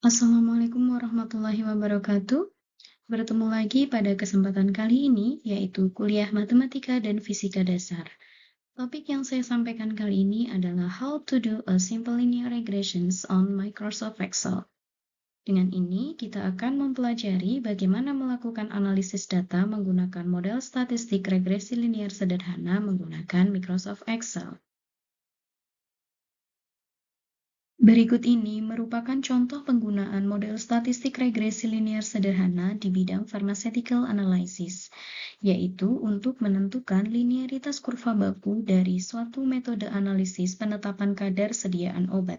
Assalamualaikum warahmatullahi wabarakatuh. Bertemu lagi pada kesempatan kali ini, yaitu kuliah matematika dan fisika dasar. Topik yang saya sampaikan kali ini adalah How to do a simple linear regressions on Microsoft Excel. Dengan ini, kita akan mempelajari bagaimana melakukan analisis data menggunakan model statistik regresi linear sederhana menggunakan Microsoft Excel. Berikut ini merupakan contoh penggunaan model statistik regresi linear sederhana di bidang pharmaceutical analysis, yaitu untuk menentukan linearitas kurva baku dari suatu metode analisis penetapan kadar sediaan obat.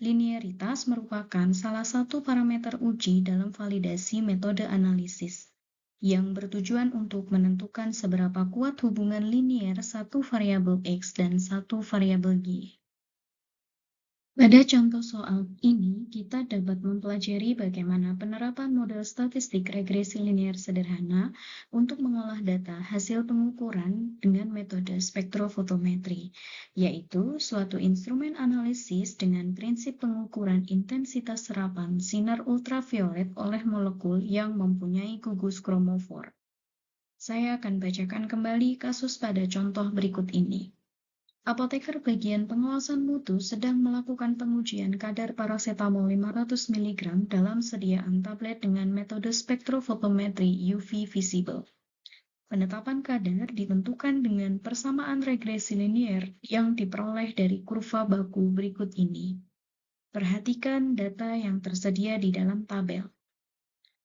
Linearitas merupakan salah satu parameter uji dalam validasi metode analisis, yang bertujuan untuk menentukan seberapa kuat hubungan linear satu variabel X dan satu variabel Y. Pada contoh soal ini, kita dapat mempelajari bagaimana penerapan model statistik regresi linear sederhana untuk mengolah data hasil pengukuran dengan metode spektrofotometri, yaitu suatu instrumen analisis dengan prinsip pengukuran intensitas serapan sinar ultraviolet oleh molekul yang mempunyai gugus kromofor. Saya akan bacakan kembali kasus pada contoh berikut ini. Apoteker bagian pengawasan mutu sedang melakukan pengujian kadar paracetamol 500 mg dalam sediaan tablet dengan metode spektrofotometri UV visible. Penetapan kadar ditentukan dengan persamaan regresi linear yang diperoleh dari kurva baku berikut ini. Perhatikan data yang tersedia di dalam tabel.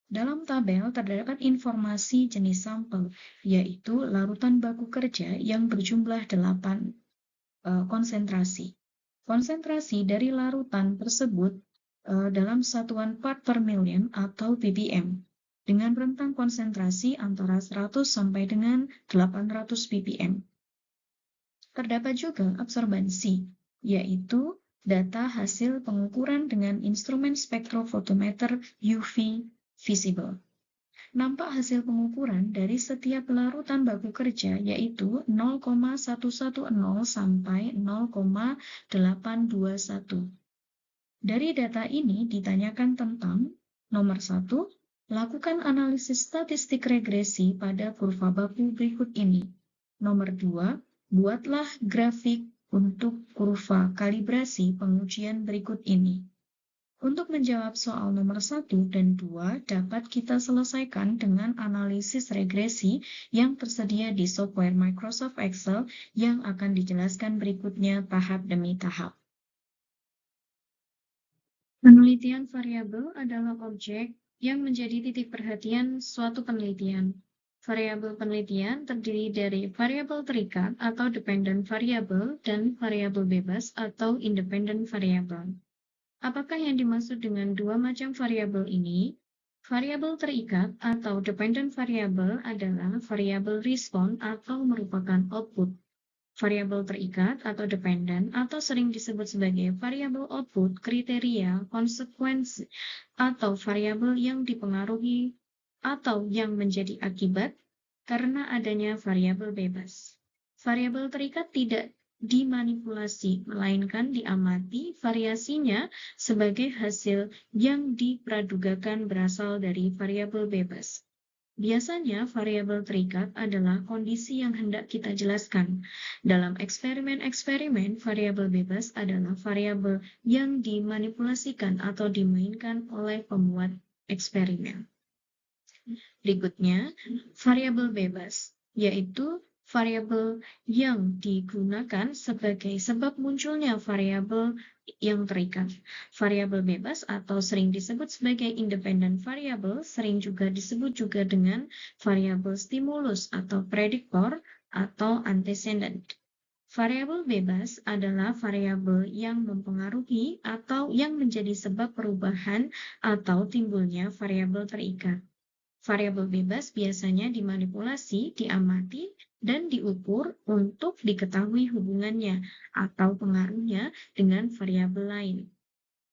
Dalam tabel terdapat informasi jenis sampel, yaitu larutan baku kerja yang berjumlah 8 konsentrasi. Konsentrasi dari larutan tersebut dalam satuan part per million atau ppm dengan rentang konsentrasi antara 100 sampai dengan 800 ppm. Terdapat juga absorbansi, yaitu data hasil pengukuran dengan instrumen spektrofotometer UV visible. Nampak hasil pengukuran dari setiap larutan baku kerja, yaitu 0,110 sampai 0,821. Dari data ini ditanyakan tentang nomor 1, lakukan analisis statistik regresi pada kurva baku berikut ini. Nomor 2, buatlah grafik untuk kurva kalibrasi pengujian berikut ini. Untuk menjawab soal nomor 1 dan 2 dapat kita selesaikan dengan analisis regresi yang tersedia di software Microsoft Excel yang akan dijelaskan berikutnya tahap demi tahap. Penelitian variabel adalah objek yang menjadi titik perhatian suatu penelitian. Variabel penelitian terdiri dari variabel terikat atau dependent variable dan variabel bebas atau independent variable. Apakah yang dimaksud dengan dua macam variabel ini? Variabel terikat atau dependent variable adalah variabel respon atau merupakan output. Variabel terikat atau dependent atau sering disebut sebagai variabel output kriteria konsekuensi atau variabel yang dipengaruhi atau yang menjadi akibat karena adanya variabel bebas. Variabel terikat tidak dimanipulasi, melainkan diamati variasinya sebagai hasil yang dipradugakan berasal dari variabel bebas. Biasanya variabel terikat adalah kondisi yang hendak kita jelaskan. Dalam eksperimen-eksperimen, variabel bebas adalah variabel yang dimanipulasikan atau dimainkan oleh pembuat eksperimen. Berikutnya, variabel bebas, yaitu variabel yang digunakan sebagai sebab munculnya variabel yang terikat. Variabel bebas atau sering disebut sebagai independent variable sering juga disebut juga dengan variabel stimulus atau prediktor atau antecedent. Variabel bebas adalah variabel yang mempengaruhi atau yang menjadi sebab perubahan atau timbulnya variabel terikat. Variabel bebas biasanya dimanipulasi, diamati, dan diukur untuk diketahui hubungannya atau pengaruhnya dengan variabel lain.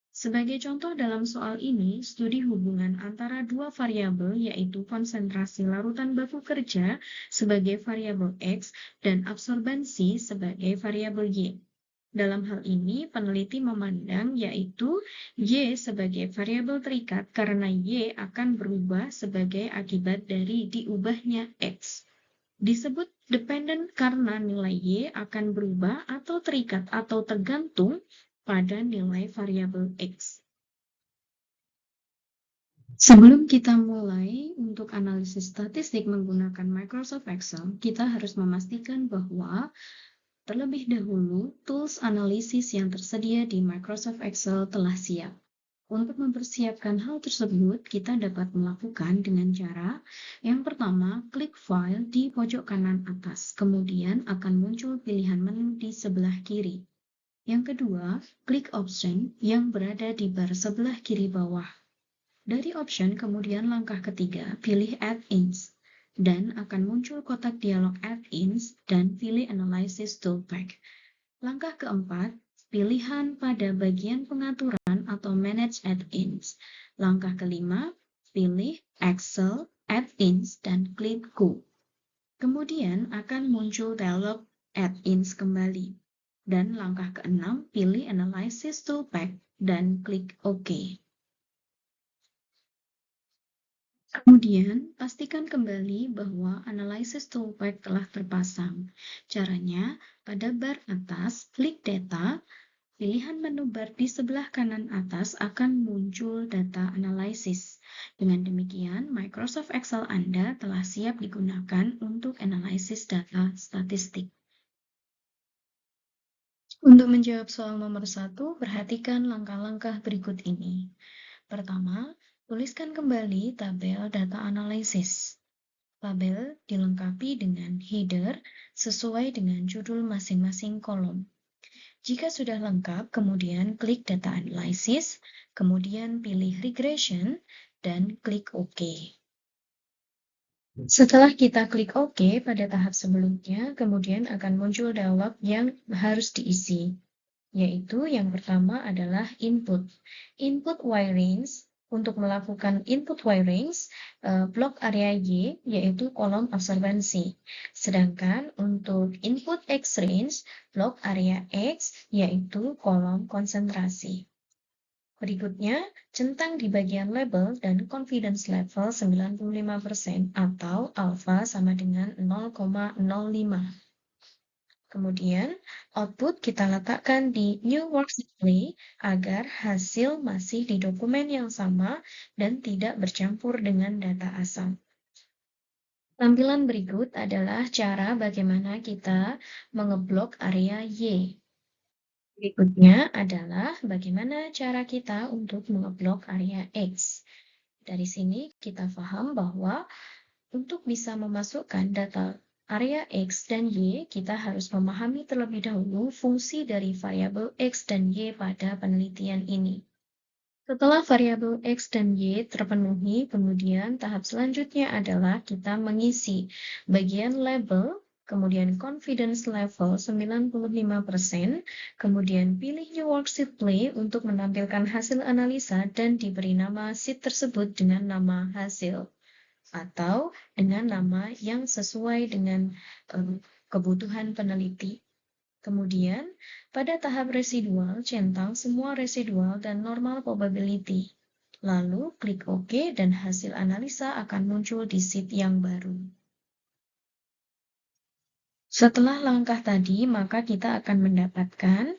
Sebagai contoh dalam soal ini, studi hubungan antara dua variabel yaitu konsentrasi larutan baku kerja sebagai variabel X dan absorbansi sebagai variabel Y. Dalam hal ini, peneliti memandang yaitu Y sebagai variabel terikat karena Y akan berubah sebagai akibat dari diubahnya X. Disebut dependent karena nilai Y akan berubah atau terikat atau tergantung pada nilai variabel X. Sebelum kita mulai untuk analisis statistik menggunakan Microsoft Excel, kita harus memastikan bahwa terlebih dahulu, tools analisis yang tersedia di Microsoft Excel telah siap. Untuk mempersiapkan hal tersebut, kita dapat melakukan dengan cara yang pertama, klik File di pojok kanan atas, kemudian akan muncul pilihan menu di sebelah kiri. Yang kedua, klik Option yang berada di bar sebelah kiri bawah. Dari Option, kemudian langkah ketiga, pilih Add-ins. Dan akan muncul kotak dialog Add-ins dan pilih Analysis Toolpack. Langkah keempat, pilihan pada bagian pengaturan atau Manage Add-ins. Langkah kelima, pilih Excel, Add-ins, dan klik Go. Kemudian akan muncul dialog Add-ins kembali. Dan langkah keenam, pilih Analysis Toolpack dan klik OK. Kemudian, pastikan kembali bahwa Analysis Toolpack telah terpasang. Caranya, pada bar atas, klik Data, pilihan menu bar di sebelah kanan atas akan muncul Data Analysis. Dengan demikian, Microsoft Excel Anda telah siap digunakan untuk analisis data statistik. Untuk menjawab soal nomor 1, perhatikan langkah-langkah berikut ini. Pertama, tuliskan kembali tabel data analisis. Tabel dilengkapi dengan header sesuai dengan judul masing-masing kolom. Jika sudah lengkap, kemudian klik Data Analysis, kemudian pilih Regression, dan klik OK. Setelah kita klik OK pada tahap sebelumnya, kemudian akan muncul dialog yang harus diisi, yaitu yang pertama adalah Input. Input Y-Range. Untuk melakukan input Y-Range, blok area Y yaitu kolom observansi. Sedangkan untuk input X-Range, blok area X yaitu kolom konsentrasi. Berikutnya, centang di bagian label dan confidence level 95% atau alpha sama dengan 0,05. Kemudian, output kita letakkan di New Worksheet Play agar hasil masih di dokumen yang sama dan tidak bercampur dengan data asal. Tampilan berikut adalah cara bagaimana kita mengeblok area Y. Berikutnya adalah bagaimana cara kita untuk mengeblok area X. Dari sini kita paham bahwa untuk bisa memasukkan data area X dan Y, kita harus memahami terlebih dahulu fungsi dari variabel X dan Y pada penelitian ini. Setelah variabel X dan Y terpenuhi, kemudian tahap selanjutnya adalah kita mengisi bagian label, kemudian confidence level 95%, kemudian pilih New Worksheet Play untuk menampilkan hasil analisa dan diberi nama sheet tersebut dengan nama hasil, atau dengan nama yang sesuai dengan kebutuhan peneliti. Kemudian, pada tahap residual, centang semua residual dan normal probability. Lalu, klik OK dan hasil analisa akan muncul di sheet yang baru. Setelah langkah tadi, maka kita akan mendapatkan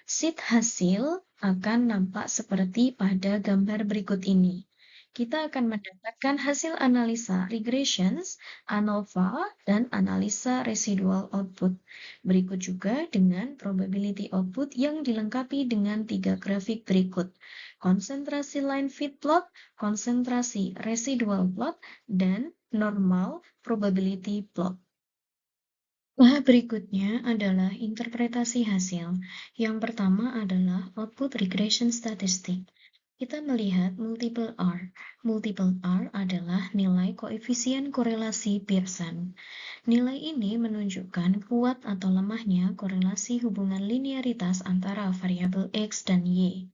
sheet hasil akan nampak seperti pada gambar berikut ini. Kita akan mendapatkan hasil analisa regressions, ANOVA, dan analisa residual output. Berikut juga dengan probability output yang dilengkapi dengan 3 grafik berikut. Konsentrasi line fit plot, konsentrasi residual plot, dan normal probability plot. Tahap berikutnya adalah interpretasi hasil. Yang pertama adalah output regression statistic. Kita melihat multiple R. Multiple R adalah nilai koefisien korelasi Pearson. Nilai ini menunjukkan kuat atau lemahnya korelasi hubungan linearitas antara variabel X dan Y.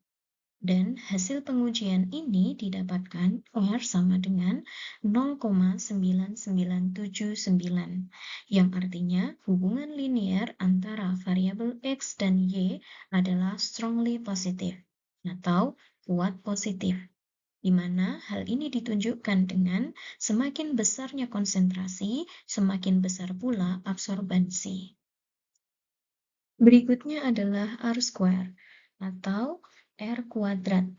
Dan hasil pengujian ini didapatkan R sama dengan 0,9979, yang artinya hubungan linear antara variabel X dan Y adalah strongly positive atau kuat positif, di mana hal ini ditunjukkan dengan semakin besarnya konsentrasi, semakin besar pula absorbansi. Berikutnya adalah R square atau R kuadrat.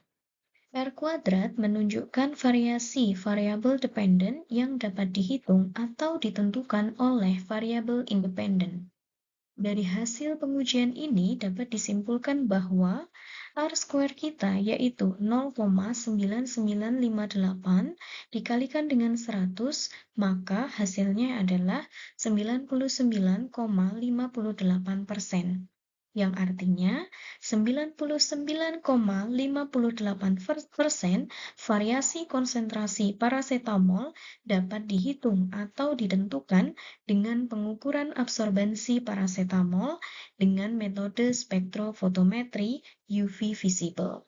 R kuadrat menunjukkan variasi variabel dependen yang dapat dihitung atau ditentukan oleh variabel independen. Dari hasil pengujian ini dapat disimpulkan bahwa R square kita yaitu 0,9958 dikalikan dengan 100, maka hasilnya adalah 99,58%. Yang artinya 99,58% variasi konsentrasi parasetamol dapat dihitung atau ditentukan dengan pengukuran absorbansi parasetamol dengan metode spektrofotometri UV visible.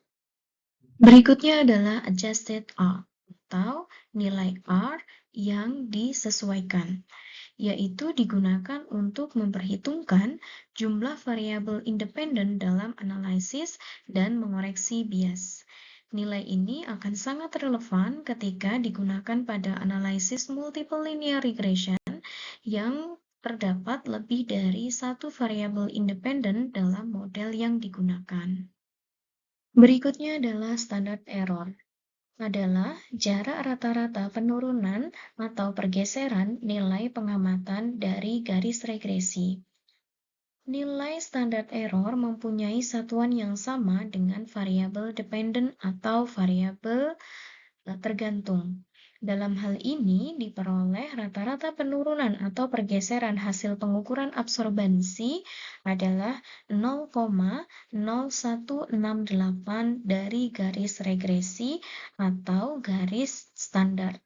Berikutnya adalah adjusted R atau nilai R yang disesuaikan, yaitu digunakan untuk memperhitungkan jumlah variabel independen dalam analisis dan mengoreksi bias. Nilai ini akan sangat relevan ketika digunakan pada analisis multiple linear regression yang terdapat lebih dari satu variabel independen dalam model yang digunakan. Berikutnya adalah standard error. Adalah jarak rata-rata penurunan atau pergeseran nilai pengamatan dari garis regresi. Nilai standar error mempunyai satuan yang sama dengan variabel dependent atau variabel tergantung. Dalam hal ini diperoleh rata-rata penurunan atau pergeseran hasil pengukuran absorbansi adalah 0,0168 dari garis regresi atau garis standar.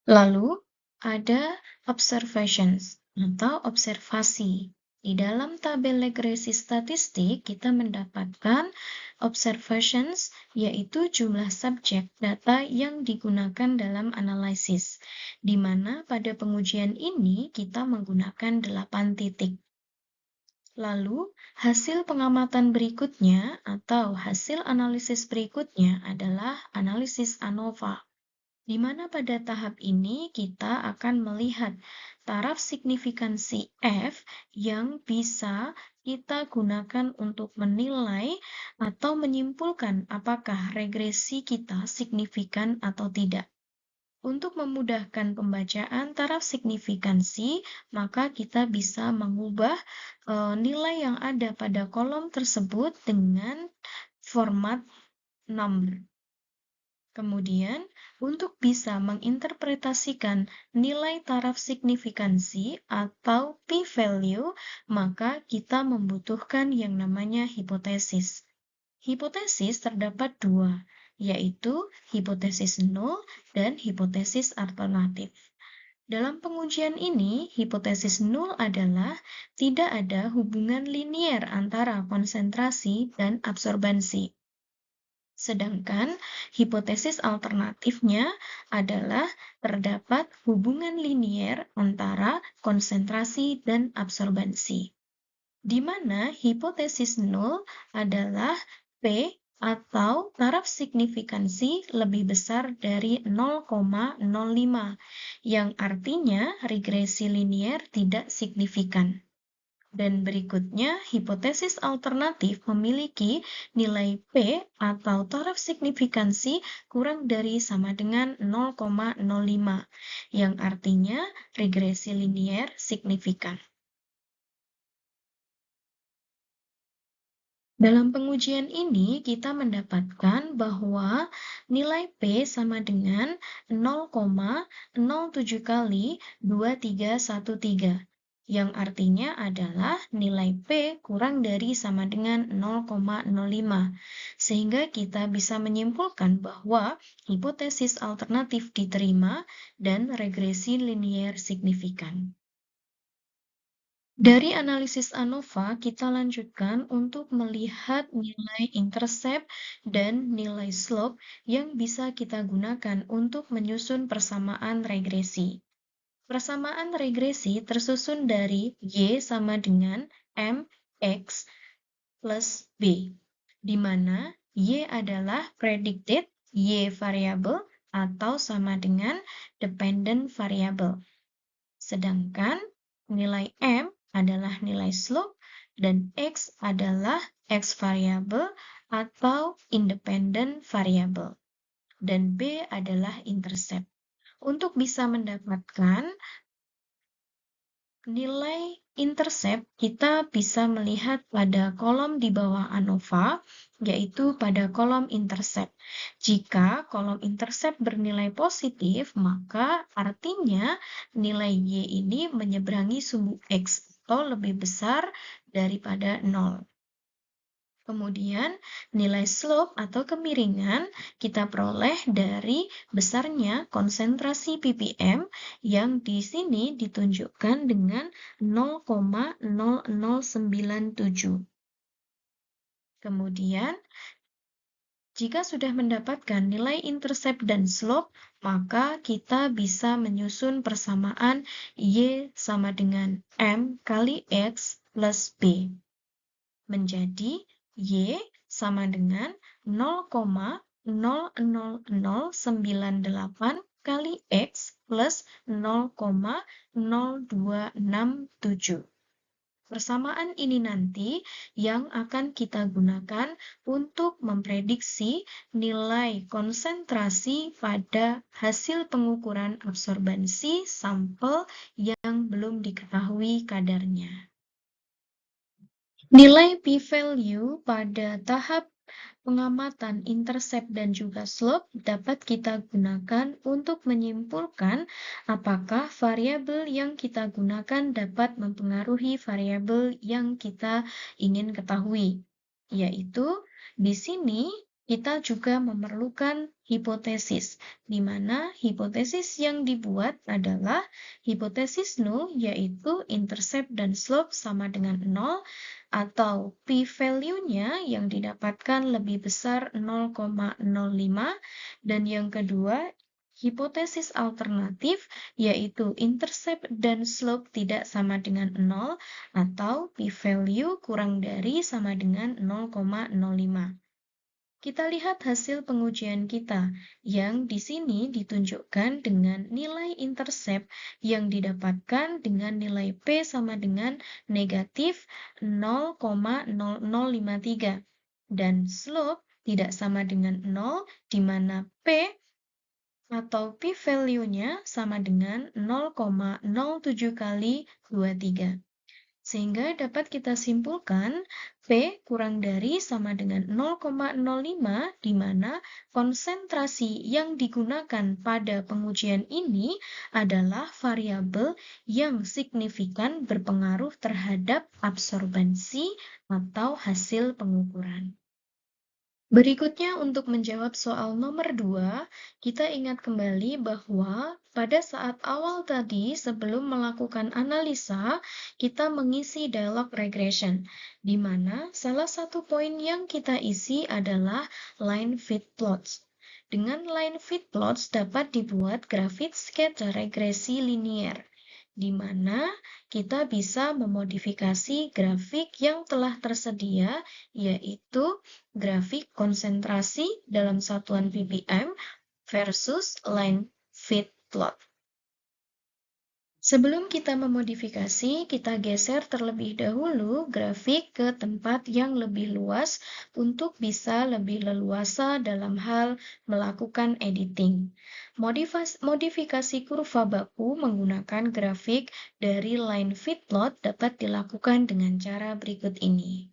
Lalu ada observations atau observasi. Di dalam tabel regresi statistik, kita mendapatkan observations, yaitu jumlah subjek data yang digunakan dalam analisis, di mana pada pengujian ini kita menggunakan 8 titik. Lalu, hasil pengamatan berikutnya atau hasil analisis berikutnya adalah analisis ANOVA, di mana pada tahap ini kita akan melihat taraf signifikansi F yang bisa kita gunakan untuk menilai atau menyimpulkan apakah regresi kita signifikan atau tidak. Untuk memudahkan pembacaan taraf signifikansi, maka kita bisa mengubah nilai yang ada pada kolom tersebut dengan format number. Kemudian, untuk bisa menginterpretasikan nilai taraf signifikansi atau p-value, maka kita membutuhkan yang namanya hipotesis. Hipotesis terdapat dua, yaitu hipotesis nol dan hipotesis alternatif. Dalam pengujian ini, hipotesis nol adalah tidak ada hubungan linier antara konsentrasi dan absorbansi. Sedangkan hipotesis alternatifnya adalah terdapat hubungan linier antara konsentrasi dan absorbansi, di mana hipotesis nol adalah P atau taraf signifikansi lebih besar dari 0,05, yang artinya regresi linier tidak signifikan. Dan berikutnya, hipotesis alternatif memiliki nilai P atau taraf signifikansi kurang dari sama dengan 0,05, yang artinya regresi linier signifikan. Dalam pengujian ini, kita mendapatkan bahwa nilai P sama dengan 0,07 kali 2313. Yang artinya adalah nilai P kurang dari sama dengan 0,05, sehingga kita bisa menyimpulkan bahwa hipotesis alternatif diterima dan regresi linier signifikan. Dari analisis ANOVA, kita lanjutkan untuk melihat nilai intercept dan nilai slope yang bisa kita gunakan untuk menyusun persamaan regresi. Persamaan regresi tersusun dari Y sama dengan MX plus B, di mana Y adalah predicted Y variable atau sama dengan dependent variable. Sedangkan nilai M adalah nilai slope dan X adalah X variable atau independent variable. Dan B adalah intercept. Untuk bisa mendapatkan nilai intercept, kita bisa melihat pada kolom di bawah ANOVA, yaitu pada kolom intercept. Jika kolom intercept bernilai positif, maka artinya nilai Y ini menyeberangi sumbu X atau lebih besar daripada 0. Kemudian, nilai slope atau kemiringan kita peroleh dari besarnya konsentrasi ppm yang di sini ditunjukkan dengan 0,0097. Kemudian, jika sudah mendapatkan nilai intercept dan slope, maka kita bisa menyusun persamaan Y sama dengan M kali X plus B. Menjadi Y sama dengan 0,00098 kali X plus 0,0267. Persamaan ini nanti yang akan kita gunakan untuk memprediksi nilai konsentrasi pada hasil pengukuran absorbansi sampel yang belum diketahui kadarnya. Nilai p-value pada tahap pengamatan intercept dan juga slope dapat kita gunakan untuk menyimpulkan apakah variabel yang kita gunakan dapat mempengaruhi variabel yang kita ingin ketahui. Yaitu di sini kita juga memerlukan hipotesis, di mana hipotesis yang dibuat adalah hipotesis null, yaitu intercept dan slope sama dengan 0, atau p-value-nya yang didapatkan lebih besar 0,05, dan yang kedua, hipotesis alternatif, yaitu intercept dan slope tidak sama dengan 0, atau p-value kurang dari sama dengan 0,05. Kita lihat hasil pengujian kita, yang di sini ditunjukkan dengan nilai intercept yang didapatkan dengan nilai P sama dengan negatif 0,0053, dan slope tidak sama dengan 0, di mana P atau p-value-nya sama dengan 0,07 kali 23. Sehingga dapat kita simpulkan P kurang dari sama dengan 0,05, di mana konsentrasi yang digunakan pada pengujian ini adalah variabel yang signifikan berpengaruh terhadap absorbansi atau hasil pengukuran. Berikutnya untuk menjawab soal nomor 2, kita ingat kembali bahwa pada saat awal tadi sebelum melakukan analisa, kita mengisi dialog regression, di mana salah satu poin yang kita isi adalah line fit plots. Dengan line fit plots dapat dibuat grafik sketsa regresi linear, di mana kita bisa memodifikasi grafik yang telah tersedia, yaitu grafik konsentrasi dalam satuan ppm versus line fit plot. Sebelum kita memodifikasi, kita geser terlebih dahulu grafik ke tempat yang lebih luas untuk bisa lebih leluasa dalam hal melakukan editing. Modifikasi kurva baku menggunakan grafik dari line fit plot dapat dilakukan dengan cara berikut ini.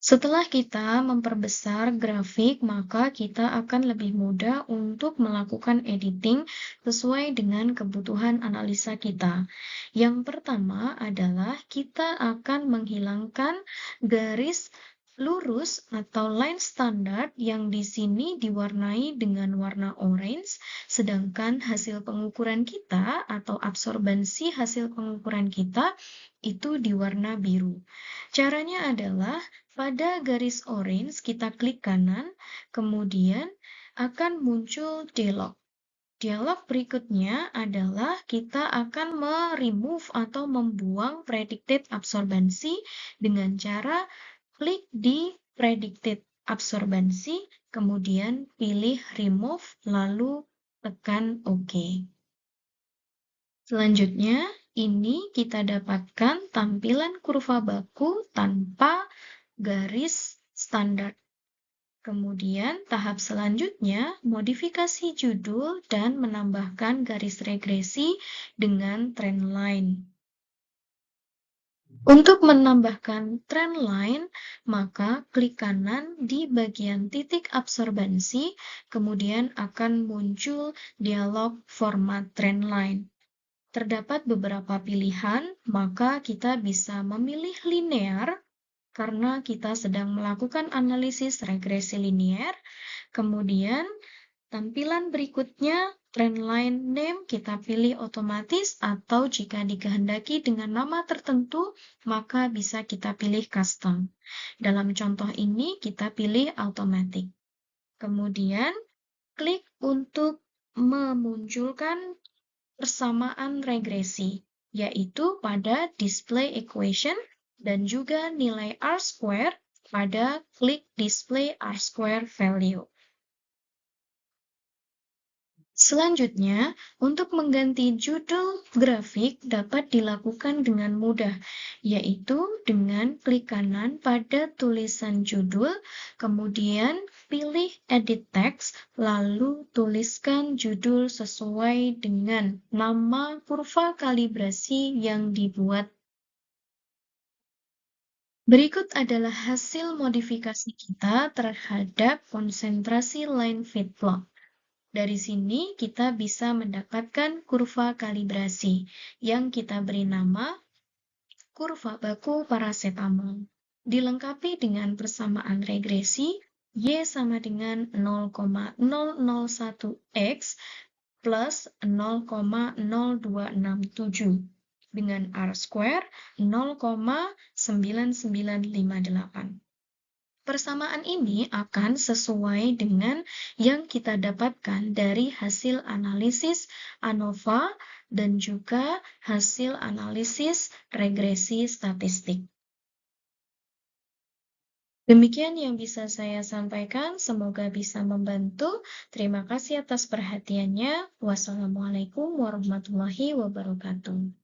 Setelah kita memperbesar grafik, maka kita akan lebih mudah untuk melakukan editing sesuai dengan kebutuhan analisa kita. Yang pertama adalah kita akan menghilangkan garis Lurus atau line standar yang di sini diwarnai dengan warna orange, sedangkan hasil pengukuran kita atau absorbansi hasil pengukuran kita itu di warna biru. Caranya adalah pada garis orange kita klik kanan, kemudian akan muncul dialog. Dialog berikutnya adalah kita akan remove atau membuang predicted absorbansi dengan cara klik di predicted absorbansi, kemudian pilih remove, lalu tekan OK. Selanjutnya, ini kita dapatkan tampilan kurva baku tanpa garis standar. Kemudian, tahap selanjutnya, modifikasi judul dan menambahkan garis regresi dengan trendline. Untuk menambahkan trendline, maka klik kanan di bagian titik absorbansi, kemudian akan muncul dialog format trendline. Terdapat beberapa pilihan, maka kita bisa memilih linear karena kita sedang melakukan analisis regresi linear. Kemudian, tampilan berikutnya, trendline name kita pilih otomatis atau jika dikehendaki dengan nama tertentu, maka bisa kita pilih custom. Dalam contoh ini, kita pilih automatic. Kemudian, klik untuk memunculkan persamaan regresi, yaitu pada display equation dan juga nilai R-square pada klik display R-square value. Selanjutnya, untuk mengganti judul grafik dapat dilakukan dengan mudah, yaitu dengan klik kanan pada tulisan judul, kemudian pilih Edit Text, lalu tuliskan judul sesuai dengan nama kurva kalibrasi yang dibuat. Berikut adalah hasil modifikasi kita terhadap konsentrasi line feedlot. Dari sini kita bisa mendapatkan kurva kalibrasi yang kita beri nama kurva baku parasetamol. Dilengkapi dengan persamaan regresi Y sama dengan 0,001X plus 0,0267 dengan R-square 0,9958. Persamaan ini akan sesuai dengan yang kita dapatkan dari hasil analisis ANOVA dan juga hasil analisis regresi statistik. Demikian yang bisa saya sampaikan, semoga bisa membantu. Terima kasih atas perhatiannya. Wassalamualaikum warahmatullahi wabarakatuh.